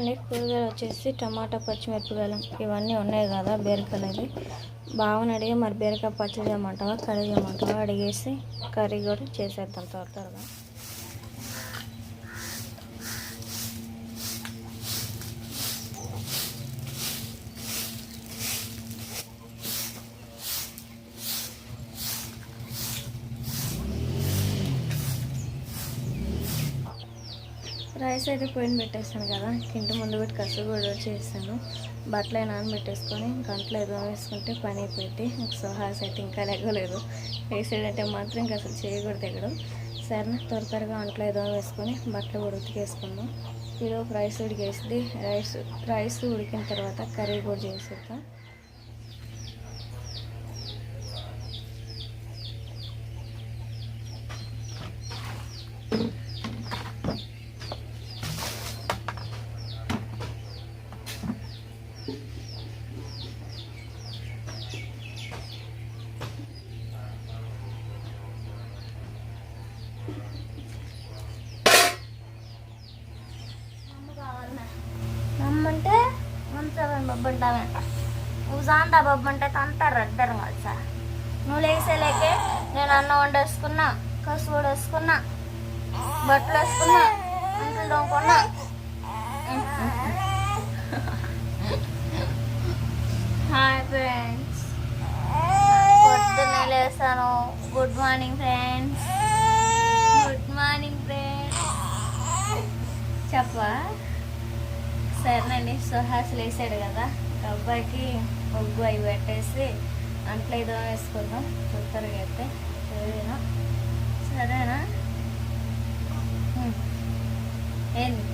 అండి, కూరగాయలు వచ్చేసి టమాటా, పచ్చిమిరపకాయలు ఇవన్నీ ఉన్నాయి కదా. బీరకాయలు అది బావని అడిగి మరి బీరకాయ పచ్చడి చేయమంటావా, కర్రీ చేయమంటావా అడిగేసి కర్రీ కూడా చేసేద్దాం త్వరగా. రైస్ అయితే పోయిన పెట్టేస్తాను కదా, ఇంటి ముందు పెట్టి కసు కూడా చేస్తాను. బట్టలు నానబెట్టేసుకొని గంటలో ఏదో వేసుకుంటే పని అయిపోయింది. సుహాస్ అయితే ఇంకా లెగ్గలేదు. వేసేటంటే మాత్రం ఇంకా అసలు చేయకూడదు ఎక్కడం. సరేనా, త్వరగా అంట్లో ఏదో వేసుకొని బట్టలు కూడా ఉతికేసుకుందాం. ఈలోపు రైస్ ఉడికేసి రైస్ ఉడికిన తర్వాత కర్రీ కూడా చేసేద్దాం. నమ్మంటే మంచాలని బొబ్బంటావంట, నువ్వు జాండా బొబ్బంటే తంటారు ఇద్దరం కలిసా. నువ్వు లేసేలేకే నేను అన్నం వండేసుకున్నా, కసు కూడా వేసుకున్నా, బట్టలు వేసుకున్నా, అంట్లు తోముకున్నా. హాయ్ ఫ్రెండ్స్, పొద్దున్నే లేసాను. Good morning friends, good morning friends చెప్పా. సరేనండి, సుహాస్ లేసాడు కదా, అబ్బాయికి ముగ్గు అవి పెట్టేసి అంట్లో ఏదో వేసుకుందాం త్వరగా అయితే. సరేనా ఏంది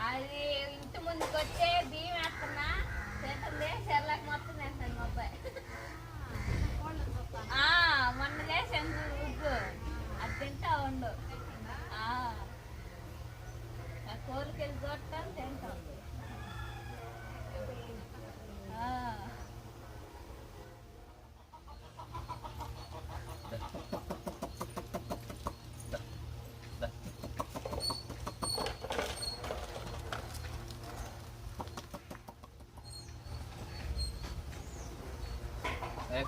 అది ఇంటి ముందుకు వచ్చే బియ్యం వేస్తున్నా తింటుంది. చెర్లకు మొత్తం తింటాను మా అబ్బాయి. మొన్న చేసాను ఉగ్గు, అది తింటా ఉండు. కోరికెళ్ళి చూడటం తింటాం.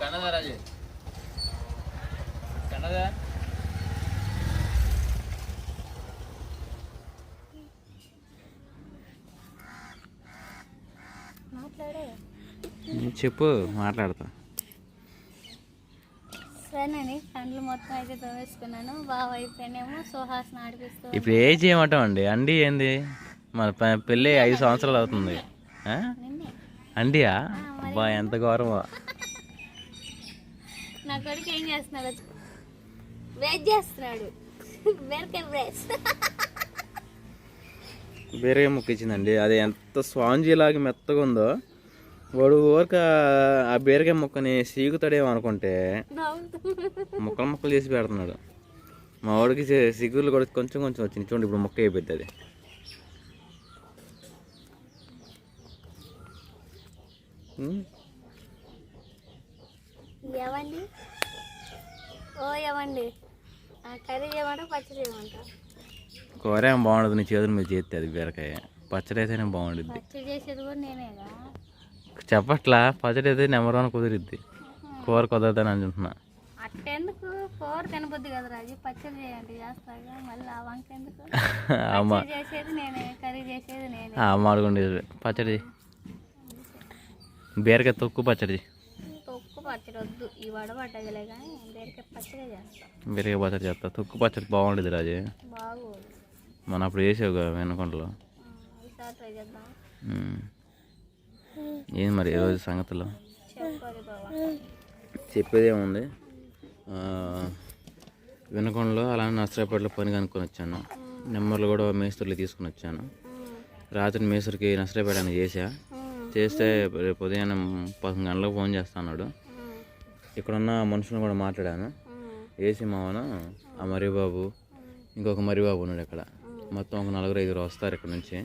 కన్నదా రాజు, కన్నదా చెప్పు, మాట్లాడతా. సరేనండి, కండ్లు మొత్తం అయితే తోవేసుకున్నాను. బాగా అయిపోయినేమో సుహాస్ నడిపిస్తూ. ఇప్పుడు ఏం చేయమంటామండి? అండి ఏంది, మన పెళ్ళి 5 సంవత్సరాలు అవుతుంది. అండియా అబ్బా, ఎంత గౌరవం. నా కొడుకు ఏం చేస్తున్నాడు? బ్రేస్ చేస్తున్నాడు. బీరకాయ ముక్క ఇచ్చిందండి, అది ఎంత స్పాంజీ లాగా మెత్తగా ఉందో. వాడు ఊరక ఆ బీరకాయ ముక్కని సీగుతాడేమో అనుకుంటే ముక్కలు చేసి పెడుతున్నాడు. మా వాడికి సిగురులు కూడా కొంచెం కొంచెం వచ్చింది. చూడండి, ఇప్పుడు ముక్క అయిపోద్ది అది. ఏమండి కర్రీ చేయమంటా, పచ్చడి చేయమంటా? కూర ఏం బాగుండదు, నీ చేతుల మీద చేస్తే అది బీరకాయ. పచ్చడి అయితేనే బాగుంటుంది. పచ్చడి చేసేది కూడా నేనేగా. చెప్పట్లా, పచ్చడి అయితే నెంబర్ 1 కుదిరిద్ది. కూర కుదరదని అంటున్నా. ఎందుకు కూర తినబుద్ది కదా రాజు, పచ్చడి చేయండి చేస్తాగా, మళ్ళీ ఆ వంక ఎందుకు? అమ్మ పచ్చడి చేసేది నేనే, కర్రీ చేసేది నేనే. మాడుకుండేది పచ్చడి, బీరకాయ తొక్కు పచ్చడి. తొక్కు పచ్చడి వద్దు, ఈ వడబడ్డదిలే కానీ బీరకాయ పచ్చడి చేస్తా. బీరకాయ పచ్చడి చేస్తా, తొక్కు పచ్చడి బాగుండేది రాజు. బాగోదు. మనం అప్పుడు చేసావు కదా వెనకొండలో. ఈసారి ట్రై చేద్దాం. ఏంది మరి ఈరోజు సంగతులు? చెప్పాలి బాబా. చెప్పేదేముంది, వినకొండలో అలానే నర్సరాపేటలో పని కనుక్కొని వచ్చాను. నెంబర్లు కూడా మేస్త్రులు తీసుకుని వచ్చాను. రాత్రి మేస్త్రికి నర్సరాపేట అని చేస్తే రేపు ఉదయం 10 గంటలకు ఫోన్ చేస్తా అన్నాడు. ఇక్కడున్న మనుషులను కూడా మాట్లాడాను. ఏసీ మావన ఆ మర్రిబాబు, ఇంకొక మర్రిబాబు ఉన్నాడు ఇక్కడ. మొత్తం ఒక 4-5 వస్తారు ఇక్కడ నుంచి.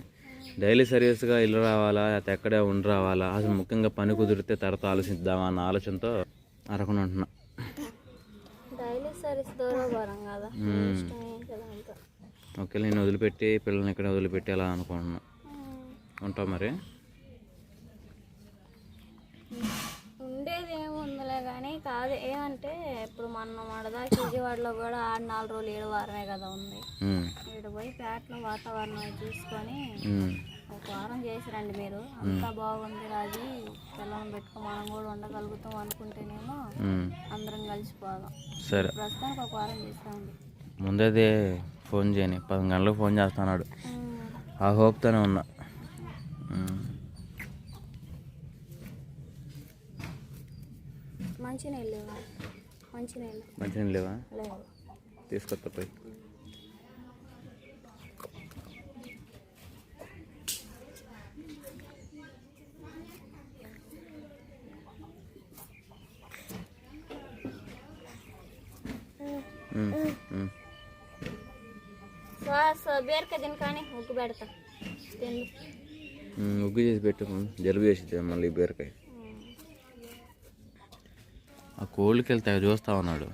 డైలీ సర్వీస్గా ఇల్లు రావాలా, లేకపోతే ఎక్కడే ఉండి రావాలా, అసలు ముఖ్యంగా పని కుదిరితే తర్వాత ఆలోచిద్దామా అన్న ఆలోచనతో అరకుండా ఉంటున్నా. డైలీ సర్వీస్ దూరం కదా, ఒకవేళ నేను వదిలిపెట్టి పిల్లల్ని ఇక్కడ వదిలిపెట్టి అలా అనుకుంటున్నా. ఉంటావు మరి? ఉండేది ఏముందిలే కానీ కాదు, ఏమంటే ఇప్పుడు మనం వడదా విజయవాడలో కూడా 4 రోజులు 7 వారమే కదా ఉంది. ఇక్కడ పోయి పేటలో వాతావరణం చూసుకొని ఒక వారం చేసి రండి మీరు. అంతా బాగుంది రాజీ, పిల్లల్ని పెట్టుకో మనం కూడా ఉండగలుగుతాం అనుకుంటేనేమో అందరం కలిసిపోదాం. సరే, ప్రస్తుతానికి ఒక వారం చేస్తామండి. ముందే ఫోన్ చేయని 10 గంటలకు ఫోన్ చేస్తున్నాడు. ఆ హోప్తోనే ఉన్నా. మంచినీళ్ళు లేవా? తీసుకొస్తా పోయి. బీరకాయ తిని కానీ ఉగ్గు పెడతా, ఉగ్గు చేసి పెట్టు, జలుబు చేసి మళ్ళీ బీరకాయ. ఆ కోళ్ళకి వెళ్తే చూస్తా ఉన్నాడు.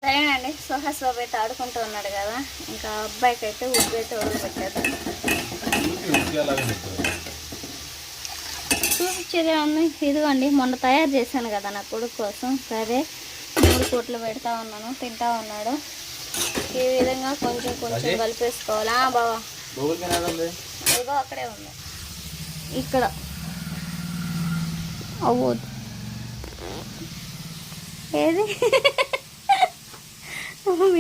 సరేనండి, సుహాస్ బాబు అయితే ఆడుకుంటూ ఉన్నాడు కదా, ఇంకా అబ్బాయికి అయితే ఉగ్గు అయితే వదిలిపెట్టారు. చూపించేదే ఉంది, ఇదిగోండి మొన్న తయారు చేశాను కదా నా కొడుకు కోసం. సరే 3 పూట్లు పెడతా ఉన్నాను, తింటా ఉన్నాడు. ఈ విధంగా కొంచెం కలిపేసుకోవాలి. బావా ఇదిగో అక్కడే ఉంది, ఇక్కడ అవ్వదు ఏది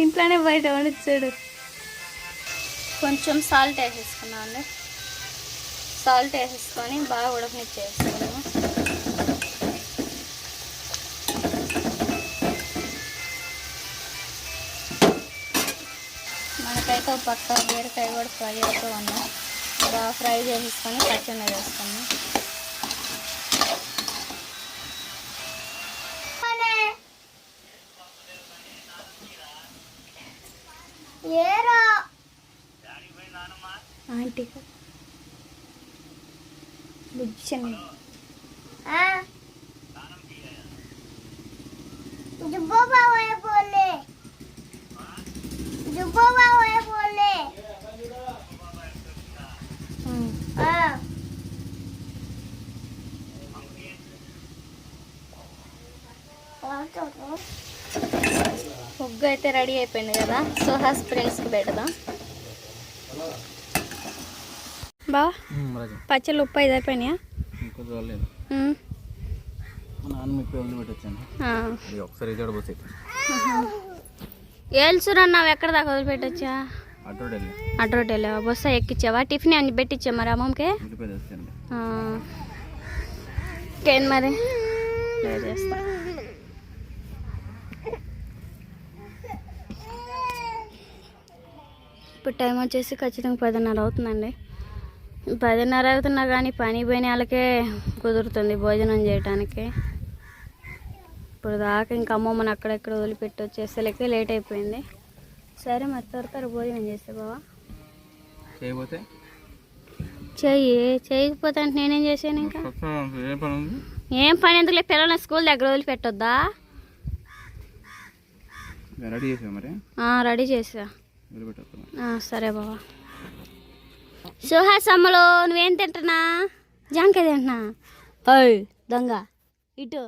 ఇంట్లోనే బయట వండిచ్చాడు. కొంచెం సాల్ట్ వేసేసుకున్నాం అండి. సాల్ట్ వేసేసుకొని బాగా ఉడకనిచ్చేసుకున్నాము. మనకైతే ఒక పక్క బీరకాయ కూడా ఫ్రై అవుతూ ఉన్నాం. బాగా ఫ్రై చేసేసుకొని పచ్చడి వేసుకున్నాం. ఆంటీ బుజ్జని ముగ్గు అయితే రెడీ అయిపోయింది కదా, సుహాస్ ఫ్రెండ్స్కి పెడదాం. బా పచ్చళ్ళు ఉప్పు 5 అయిపోయినాయా? ఏల్చురన్నావు, ఎక్కడ దాకా వదిలిపెట్టొచ్చా? అడ్రోడ్ వెళ్ళావా? బస్సు ఎక్కించావా? టిఫిన్ అన్ని పెట్టించా మరి అమ్మకి? ఇంకేం మరి చేస్తా. ఇప్పుడు టైం వచ్చేసి ఖచ్చితంగా 10:30 అవుతుందండి. 10:30 అవుతున్నా కానీ పని పోయిన వాళ్ళకే కుదురుతుంది భోజనం చేయటానికి. ఇప్పుడు దాకా ఇంకా అమ్మమ్మని అక్కడెక్కడ వదిలిపెట్టి వచ్చేసరికి లేట్ అయిపోయింది. సరే మరి త్వర భోజనం చేస్తే బావా. చేయకపోతే అంటే నేనేం చేశాను ఇంకా ఏ పని ఉంది? ఏం పని ఎందుకు పిల్లల్ని స్కూల్ దగ్గర వదిలిపెట్టొద్దా రెడీ చేసావు మరి రెడీ చేసా వదిలిపెట్టేస్తాను. సరే బాబా సుహాస్ అమ్మలో నువ్వేం తింటున్నా జాంకాయ తింటున్నా దొంగ ఇటు